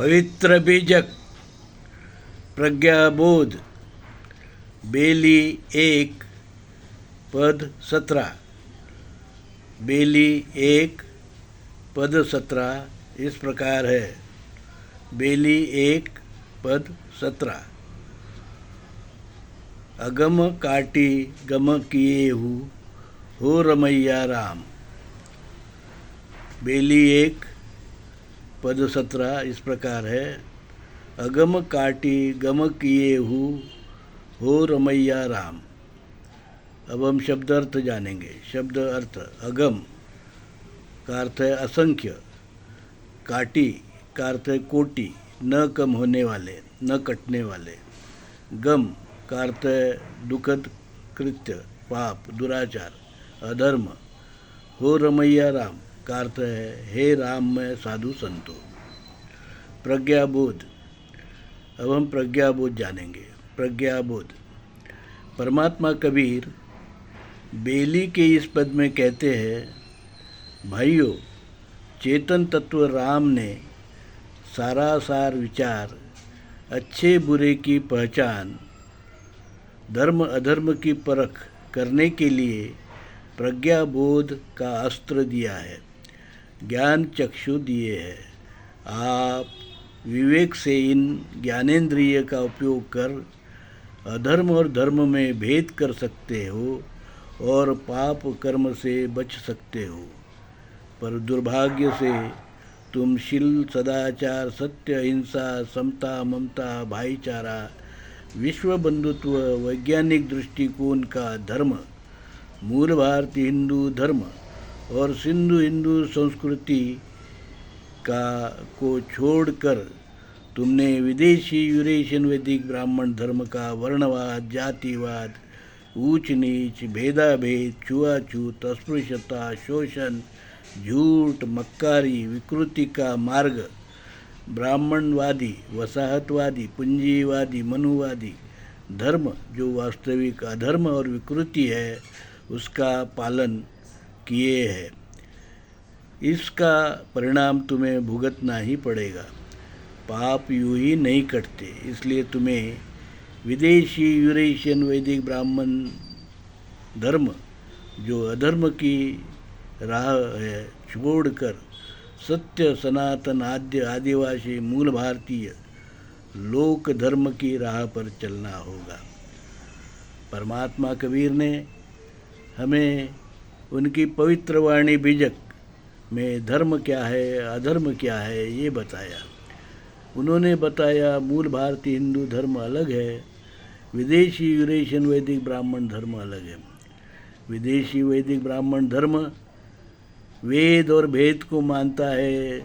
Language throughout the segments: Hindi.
पवित्र बीजक प्रज्ञाबोध बेली 1 पद 17। बेली 1 पद 17 इस प्रकार है। बेली 1 पद 17। अगम काटी गम किए हो रमैया राम। बेली 1 पद 17 इस प्रकार है। अगम काटी गम किए हो रमैया राम। अब हम शब्द अर्थ जानेंगे। शब्द अर्थ अगम का अर्थ है असंख्य, काटी का अर्थ है कोटि, न कम होने वाले, न कटने वाले। गम का अर्थ है दुखद कृत्य, पाप, दुराचार, अधर्म। हो रमैया राम का अर्थ है हे राम में साधु संतो। प्रज्ञाबोध। अब हम प्रज्ञाबोध जानेंगे। प्रज्ञाबोध। परमात्मा कबीर बेली के इस पद में कहते हैं, भाइयों, चेतन तत्व राम ने सारासार विचार, अच्छे बुरे की पहचान, धर्म अधर्म की परख करने के लिए प्रज्ञाबोध का अस्त्र दिया है, ज्ञान चक्षु दिए हैं। आप विवेक से इन ज्ञानेंद्रिय का उपयोग कर अधर्म और धर्म में भेद कर सकते हो और पाप कर्म से बच सकते हो। पर दुर्भाग्य से तुम शील, सदाचार, सत्य, अहिंसा, समता, ममता, भाईचारा, विश्व बंधुत्व, वैज्ञानिक दृष्टिकोण का धर्म, मूल भारतीय हिंदू धर्म और सिंधु हिंदू संस्कृति को छोड़कर तुमने विदेशी यूरेशियन वैदिक ब्राह्मण धर्म का वर्णवाद, जातिवाद, ऊंच नीच, भेदाभेद, छुआछूत, अस्पृश्यता, शोषण, झूठ, मक्कारी, विकृति का मार्ग, ब्राह्मणवादी, वसाहतवादी, पूंजीवादी, मनुवादी धर्म जो वास्तविक अधर्म और विकृति है, उसका पालन किए है। इसका परिणाम तुम्हें भुगतना ही पड़ेगा। पाप यूं ही नहीं कटते, इसलिए तुम्हें विदेशी यूरेशियन वैदिक ब्राह्मण धर्म जो अधर्म की राह है छोड़कर सत्य, सनातन, आद्य, आदिवासी, मूल भारतीय लोक धर्म की राह पर चलना होगा। परमात्मा कबीर ने हमें उनकी पवित्र वाणी बीजक में धर्म क्या है, अधर्म क्या है, ये बताया। उन्होंने बताया मूल भारतीय हिंदू धर्म अलग है, विदेशी यूरेशियन वैदिक ब्राह्मण धर्म अलग है। विदेशी वैदिक ब्राह्मण धर्म वेद और भेद को मानता है,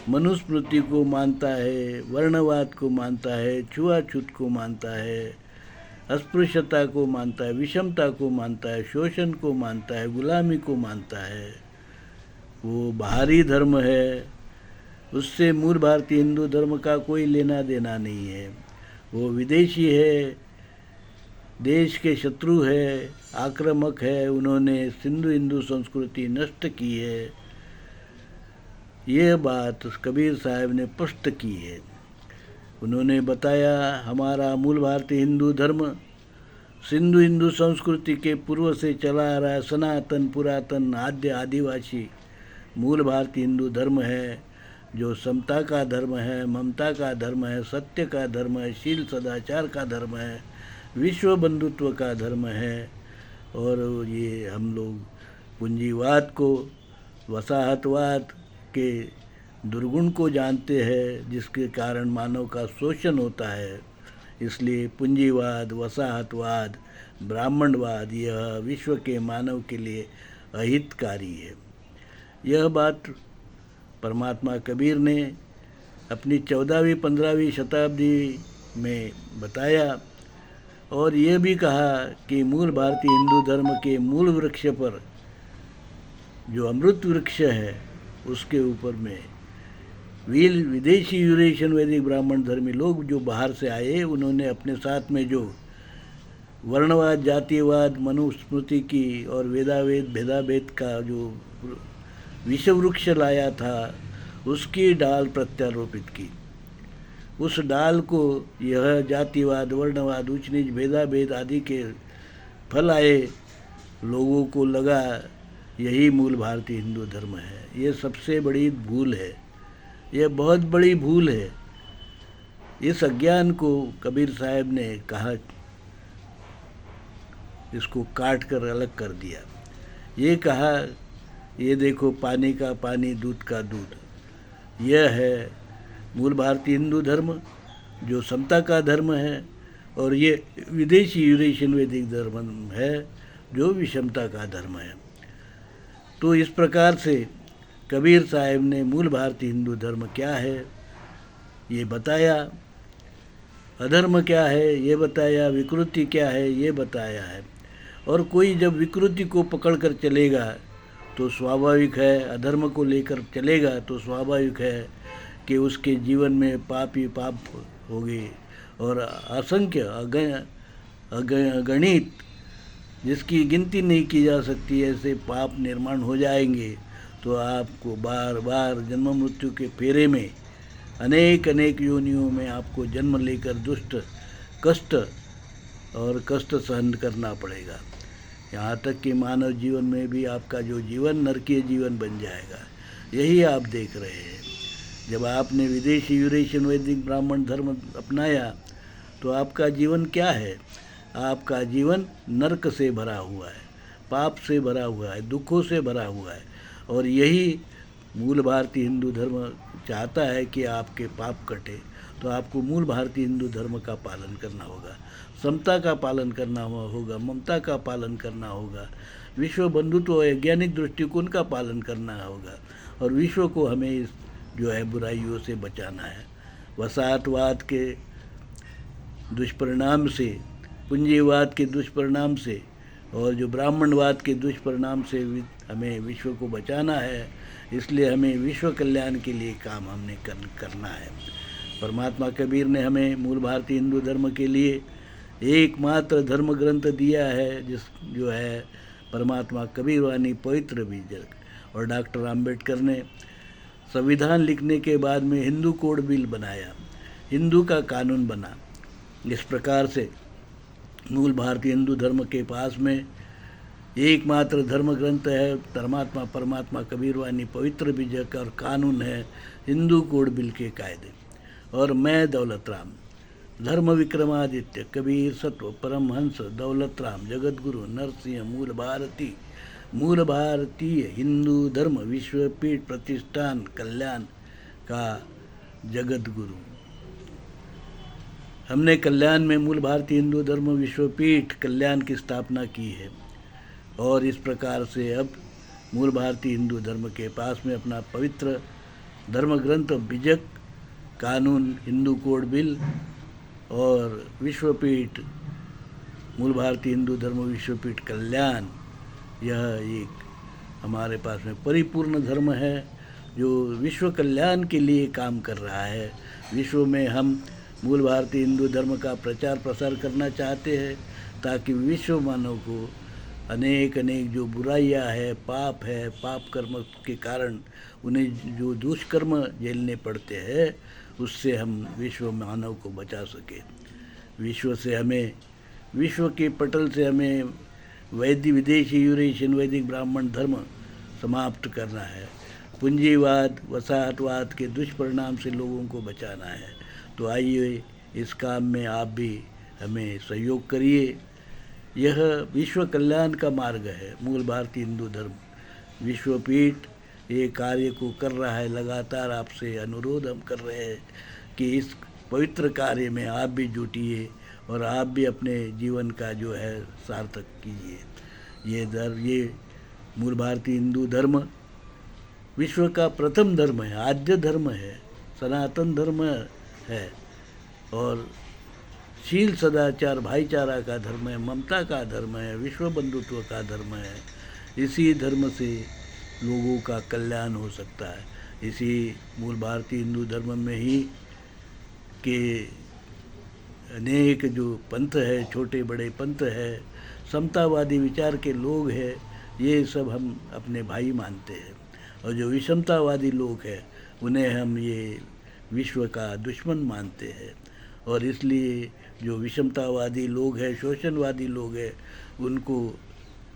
मनुस्मृति को मानता है, वर्णवाद को मानता है, छुआछूत को मानता है, अस्पृश्यता को मानता है, विषमता को मानता है, शोषण को मानता है, गुलामी को मानता है। वो बाहरी धर्म है, उससे मूल भारतीय हिंदू धर्म का कोई लेना देना नहीं है। वो विदेशी है, देश के शत्रु है, आक्रामक है, उन्होंने सिंधु हिंदू संस्कृति नष्ट की है। यह बात कबीर साहब ने स्पष्ट की है। उन्होंने बताया हमारा मूल भारतीय हिंदू धर्म सिंधु हिंदू संस्कृति के पूर्व से चला आ रहा है, सनातन, पुरातन, आद्य, आदिवासी मूल भारतीय हिंदू धर्म है, जो समता का धर्म है, ममता का धर्म है, सत्य का धर्म है, शील सदाचार का धर्म है, विश्व बंधुत्व का धर्म है। और ये हम लोग पूंजीवाद को, वसाहतवाद के दुर्गुण को जानते हैं, जिसके कारण मानव का शोषण होता है। इसलिए पूंजीवाद, वसाहतवाद, ब्राह्मणवाद यह विश्व के मानव के लिए अहितकारी है। यह बात परमात्मा कबीर ने अपनी 14वीं 15वीं शताब्दी में बताया और ये भी कहा कि मूल भारतीय हिंदू धर्म के मूल वृक्ष पर जो अमृत वृक्ष है, उसके ऊपर में विदेशी यूरेशियन वैदिक ब्राह्मण धर्मी लोग जो बाहर से आए, उन्होंने अपने साथ में जो वर्णवाद, जातिवाद, मनुस्मृति की और वेदावेद, भेदाभेद का जो विषवृक्ष लाया था, उसकी डाल प्रत्यारोपित की। उस डाल को यह जातिवाद, वर्णवाद, ऊंच नीच, भेदाभेद आदि के फल आए, लोगों को लगा यही मूल भारतीय हिंदू धर्म है। ये सबसे बड़ी भूल है, यह बहुत बड़ी भूल है। इस अज्ञान को कबीर साहब ने कहा, इसको काट कर अलग कर दिया। ये कहा, ये देखो पानी का पानी, दूध का दूध, यह है मूल भारतीय हिंदू धर्म जो समता का धर्म है, और ये विदेशी यूरेशियन वैदिक धर्म है जो विषमता का धर्म है। तो इस प्रकार से कबीर साहब ने मूल भारतीय हिंदू धर्म क्या है ये बताया, अधर्म क्या है ये बताया, विकृति क्या है ये बताया है। और कोई जब विकृति को पकड़ कर चलेगा तो स्वाभाविक है, अधर्म को लेकर चलेगा तो स्वाभाविक है कि उसके जीवन में पाप ही पाप होंगे, और असंख्य अगणित, जिसकी गिनती नहीं की जा सकती ऐसे पाप निर्माण हो जाएंगे। तो आपको बार बार जन्म मृत्यु के फेरे में अनेक अनेक योनियों में आपको जन्म लेकर दुष्ट कष्ट सहन करना पड़ेगा। यहाँ तक कि मानव जीवन में भी आपका जो जीवन नरकीय जीवन बन जाएगा। यही आप देख रहे हैं। जब आपने विदेशी यूरेशियन वैदिक ब्राह्मण धर्म अपनाया तो आपका जीवन क्या है? आपका जीवन नरक से भरा हुआ है, पाप से भरा हुआ है, दुखों से भरा हुआ है। और यही मूल भारतीय हिंदू धर्म चाहता है कि आपके पाप कटे। तो आपको मूल भारतीय हिंदू धर्म का पालन करना होगा, समता का पालन करना होगा, ममता का पालन करना होगा, विश्व बंधुत्व और वैज्ञानिक दृष्टिकोण का पालन करना होगा, और विश्व को हमें इस जो है बुराइयों से बचाना है। वसाहतवाद के दुष्परिणाम से, पूंजीवाद के दुष्परिणाम से, और जो ब्राह्मणवाद के दुष्परिणाम से हमें विश्व को बचाना है। इसलिए हमें विश्व कल्याण के लिए काम हमने करना है। परमात्मा कबीर ने हमें मूल भारतीय हिंदू धर्म के लिए एकमात्र धर्म ग्रंथ दिया है, जो है परमात्मा कबीर वाणी पवित्र बीजक। और डॉक्टर आम्बेडकर ने संविधान लिखने के बाद में हिंदू कोड बिल बनाया, हिंदू का कानून बना। इस प्रकार से मूल भारतीय हिंदू धर्म के पास में एकमात्र धर्म ग्रंथ है परमात्मा कबीर वाणी पवित्र बीजक, और कानून है हिंदू कोड बिल के कायदे। और मैं दौलत राम, धर्म विक्रमादित्य, कबीर सत्व, परमहंस दौलत राम, जगत गुरु नरसिंह, मूल भारतीय हिंदू धर्म विश्वपीठ प्रतिष्ठान कल्याण का जगत गुरु। हमने कल्याण में मूल भारतीय हिंदू धर्म विश्वपीठ कल्याण की स्थापना की है। और इस प्रकार से अब मूल भारतीय हिंदू धर्म के पास में अपना पवित्र धर्म ग्रंथ बीजक, कानून, हिंदू कोड बिल और विश्वपीठ मूल भारतीय हिंदू धर्म विश्वपीठ कल्याण, यह एक हमारे पास में परिपूर्ण धर्म है जो विश्व कल्याण के लिए काम कर रहा है। विश्व में हम मूल भारतीय हिंदू धर्म का प्रचार प्रसार करना चाहते हैं ताकि विश्व मानव को अनेक जो बुराइयां है, पाप कर्म के कारण उन्हें जो दुष्कर्म झेलने पड़ते हैं उससे हम विश्व मानव को बचा सके। विश्व के पटल से हमें विदेशी यूरेशियन वैदिक ब्राह्मण धर्म समाप्त करना है। पूंजीवाद, वसाहतवाद के दुष्परिणाम से लोगों को बचाना है। तो आइए इस काम में आप भी हमें सहयोग करिए। यह विश्व कल्याण का मार्ग है। मूल भारतीय हिंदू धर्म विश्वपीठ ये कार्य को कर रहा है। लगातार आपसे अनुरोध हम कर रहे हैं कि इस पवित्र कार्य में आप भी जुटिए और आप भी अपने जीवन का जो है सार्थक कीजिए। ये मूल भारतीय हिंदू धर्म विश्व का प्रथम धर्म है, आद्य धर्म है, सनातन धर्म है और शील सदाचार भाईचारा का धर्म है, ममता का धर्म है, विश्व बंधुत्व का धर्म है। इसी धर्म से लोगों का कल्याण हो सकता है। इसी मूल भारतीय हिंदू धर्म में ही के अनेक जो पंथ है, छोटे बड़े पंथ है, समतावादी विचार के लोग हैं, ये सब हम अपने भाई मानते हैं। और जो विषमतावादी लोग हैं उन्हें हम ये विश्व का दुश्मन मानते हैं। और इसलिए जो विषमतावादी लोग हैं, शोषणवादी लोग हैं, उनको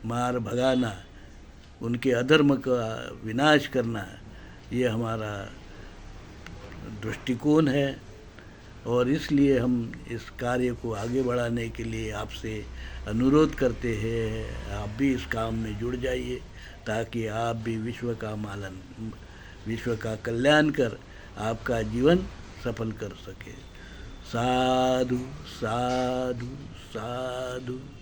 मार भगाना, उनके अधर्म का विनाश करना, ये हमारा दृष्टिकोण है। और इसलिए हम इस कार्य को आगे बढ़ाने के लिए आपसे अनुरोध करते हैं, आप भी इस काम में जुड़ जाइए, ताकि आप भी विश्व का कल्याण कर आपका जीवन सफल कर सके। साधु साधु साधु।